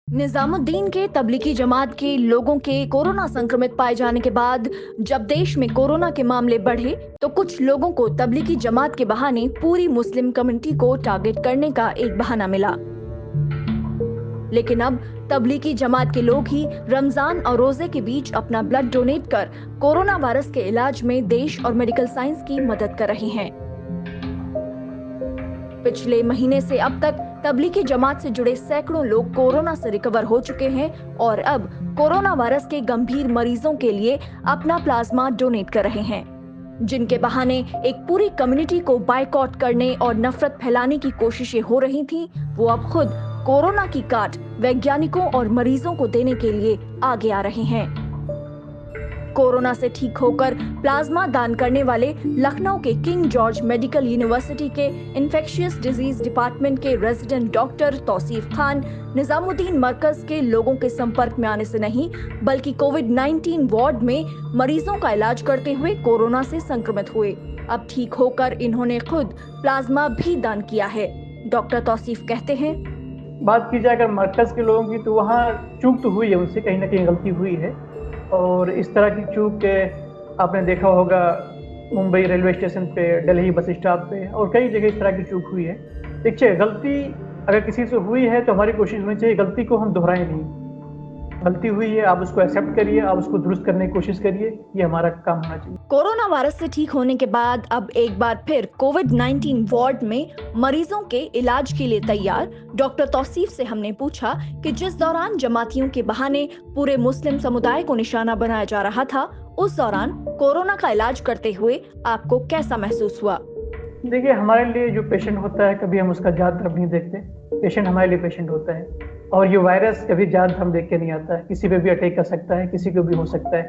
निजामुद्दीन के तबलीगी जमात के लोगों के कोरोना संक्रमित पाए जाने के बाद जब देश में कोरोना के मामले बढ़े तो कुछ लोगों को तबलीगी जमात के बहाने पूरी मुस्लिम कम्युनिटी को टारगेट करने का एक बहाना मिला। लेकिन अब तबलीगी जमात के लोग ही रमजान और रोजे के बीच अपना ब्लड डोनेट कर कोरोना वायरस के इलाज में देश और मेडिकल साइंस की मदद कर रहे हैं। पिछले महीने से अब तक तबलीगी जमात से जुड़े सैकड़ों लोग कोरोना से रिकवर हो चुके हैं और अब कोरोना वायरस के गंभीर मरीजों के लिए अपना प्लाज्मा डोनेट कर रहे हैं, जिनके बहाने एक पूरी कम्युनिटी को बायकॉट करने और नफरत फैलाने की कोशिशें हो रही थीं, वो अब खुद कोरोना की काट वैज्ञानिकों और मरीजों को देने के लिए आगे आ रहे हैं। कोरोना से ठीक होकर प्लाज्मा दान करने वाले लखनऊ के किंग जॉर्ज मेडिकल यूनिवर्सिटी के इन्फेक्शियस डिजीज डिपार्टमेंट के रेजिडेंट डॉक्टर तौसीफ खान निजामुद्दीन मरकज के लोगों के संपर्क में आने से नहीं बल्कि कोविड-19 वार्ड में मरीजों का इलाज करते हुए कोरोना से संक्रमित हुए। अब ठीक होकर इन्होंने खुद प्लाज्मा भी दान किया है। डॉक्टर तौसीफ कहते हैं, बात की जाए अगर मरकज के लोगों की तो वहाँ चूक तो हुई है, उनसे कहीं ना कहीं गलती हुई है और इस तरह की चूक के आपने देखा होगा मुंबई रेलवे स्टेशन पे, दिल्ली बस स्टॉप पे और कई जगह इस तरह की चूक हुई है। देखिए, गलती अगर किसी से हुई है तो हमारी कोशिश होनी चाहिए गलती को हम दोहराएं नहीं। गलती हुई है, आप उसको एक्सेप्ट करिए, आप उसको दुरुस्त करने की कोशिश करिए, ये हमारा काम होना चाहिए। कोरोना वायरस से ठीक होने के बाद अब एक बार फिर कोविड-19 वार्ड में मरीजों के इलाज के लिए तैयार डॉक्टर तौसीफ से हमने पूछा कि जिस दौरान जमातियों के बहाने पूरे मुस्लिम समुदाय को निशाना बनाया जा रहा था, उस दौरान कोरोना का इलाज करते हुए आपको कैसा महसूस हुआ? देखिए, हमारे लिए जो पेशेंट होता है कभी हम उसका जात धर्म नहीं देखते। पेशेंट हमारे लिए पेशेंट होता है और ये वायरस कभी जात धर्म देख के नहीं आता है। किसी पे भी अटैक कर सकता है, किसी को भी हो सकता है।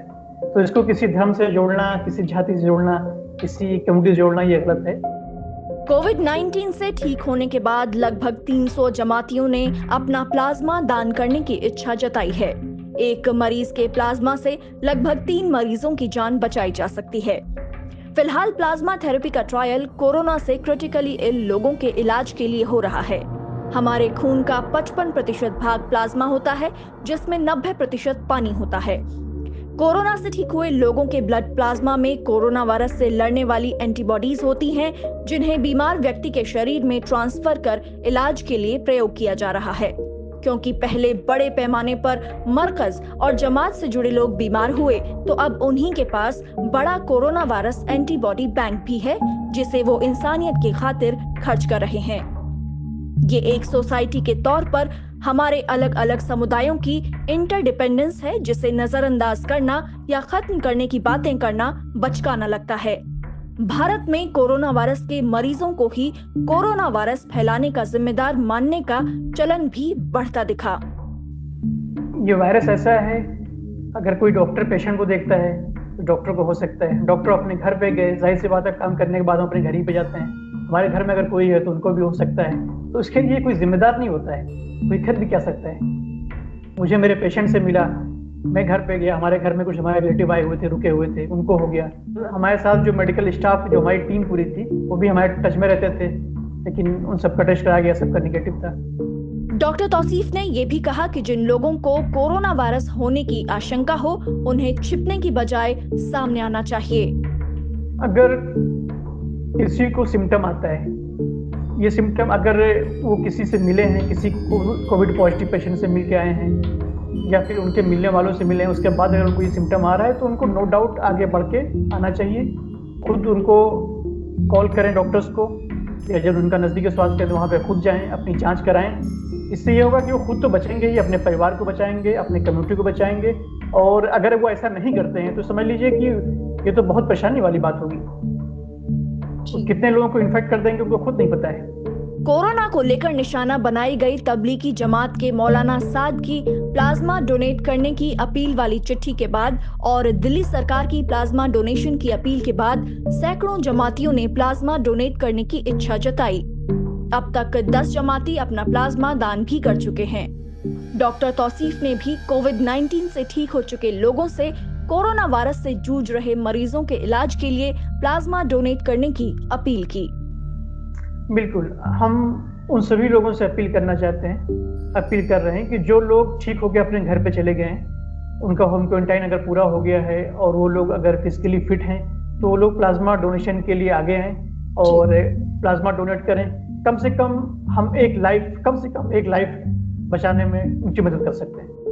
तो इसको किसी धर्म से जोड़ना, किसी जाति से जोड़ना, किसी कम्युनिटी से जोड़ना ये गलत है। कोविड-19 से ठीक होने के बाद लगभग 300 जमातियों ने अपना प्लाज्मा दान करने की इच्छा जताई है। एक मरीज के प्लाज्मा से लगभग 3 मरीजों की जान बचाई जा सकती है। फिलहाल प्लाज्मा थेरेपी का ट्रायल कोरोना से क्रिटिकली इल लोगों के इलाज के लिए हो रहा है। हमारे खून का 55% भाग प्लाज्मा होता है, जिसमें 90% पानी होता है। कोरोना से ठीक हुए लोगों के ब्लड प्लाज्मा में कोरोना वायरस से लड़ने वाली एंटीबॉडीज होती हैं, जिन्हें बीमार व्यक्ति के शरीर में ट्रांसफर कर इलाज के लिए प्रयोग किया जा रहा है। क्योंकि पहले बड़े पैमाने पर मरकज और जमात से जुड़े लोग बीमार हुए, तो अब उन्हीं के पास बड़ा कोरोना वायरस एंटीबॉडी बैंक भी है, जिसे वो इंसानियत की खातिर खर्च कर रहे हैं। ये एक सोसाइटी के तौर पर हमारे अलग अलग समुदायों की इंटरडिपेंडेंस है, जिसे नजरअंदाज करना या खत्म करने की बातें करना बचकाना लगता है। भारत में कोरोना वायरस के मरीजों को ही कोरोना वायरस फैलाने का जिम्मेदार मानने का चलन भी बढ़ता दिखा। ये वायरस ऐसा है, अगर कोई डॉक्टर पेशेंट को देखता है तो डॉक्टर को हो सकता है। डॉक्टर अपने घर पे गए, जाहिर सी बात है काम करने के बाद हम अपने घर ही पे जाते हैं। हमारे घर में अगर कोई है तो उनको भी हो सकता है, तो उसके लिए कोई जिम्मेदार नहीं होता है, कोई खुद भी क्या सकता है। मुझे मेरे पेशेंट से मिला, मैं घर पे गया, हमारे घर में कुछ हमारे रिलेटिव आए हुए थे, रुके हुए थे, उनको हो गया। तो हमारे साथ जो मेडिकल स्टाफ, जो हमारी टीम पूरी थी, वो भी हमारे टच में रहते थे, लेकिन उन सबका टेस्ट कराया गया, सबका निगेटिव था। डॉक्टर तौसीफ ने ये भी कहा कि जिन लोगों को कोरोना वायरस होने की आशंका हो, उन्हें छिपने की बजाय सामने आना चाहिए। अगर किसी को सिम्टम आता है, ये सिम्टम अगर वो किसी से मिले हैं, किसी कोविड पॉजिटिव पेशेंट से मिल के आए हैं या फिर उनके मिलने वालों से मिले हैं, उसके बाद अगर उनको ये सिम्टम आ रहा है तो उनको नो डाउट आगे बढ़ के आना चाहिए। खुद उनको कॉल करें डॉक्टर्स को, या जब उनका नज़दीकी स्वास्थ्य केंद्र वहाँ पे खुद जाएं, अपनी जांच कराएं। इससे ये होगा कि वो खुद तो बचेंगे ही, अपने परिवार को बचाएंगे, अपने कम्युनिटी को बचाएंगे। और अगर वो ऐसा नहीं करते हैं तो समझ लीजिए कि ये तो बहुत परेशानी वाली बात होगी। तो कितने लोगों को इन्फेक्ट कर देंगे उनको खुद नहीं पता है। कोरोना को लेकर निशाना बनाई गई तबलीगी जमात के मौलाना साद की प्लाज्मा डोनेट करने की अपील वाली चिट्ठी के बाद और दिल्ली सरकार की प्लाज्मा डोनेशन की अपील के बाद सैकड़ों जमातियों ने प्लाज्मा डोनेट करने की इच्छा जताई। अब तक 10 जमाती अपना प्लाज्मा दान भी कर चुके हैं। डॉक्टर तौसीफ ने भी कोविड-19 से ठीक हो चुके लोगों से कोरोना वायरस से जूझ रहे मरीजों के इलाज के लिए प्लाज्मा डोनेट करने की अपील की। बिल्कुल, हम उन सभी लोगों से अपील कर रहे हैं कि जो लोग ठीक होकर अपने घर पे चले गए हैं, उनका होम क्वारंटाइन अगर पूरा हो गया है और वो लोग अगर फिजिकली फिट हैं तो वो लोग प्लाज्मा डोनेशन के लिए आगे आएं और प्लाज्मा डोनेट करें। कम से कम एक लाइफ बचाने में उनकी मदद कर सकते हैं।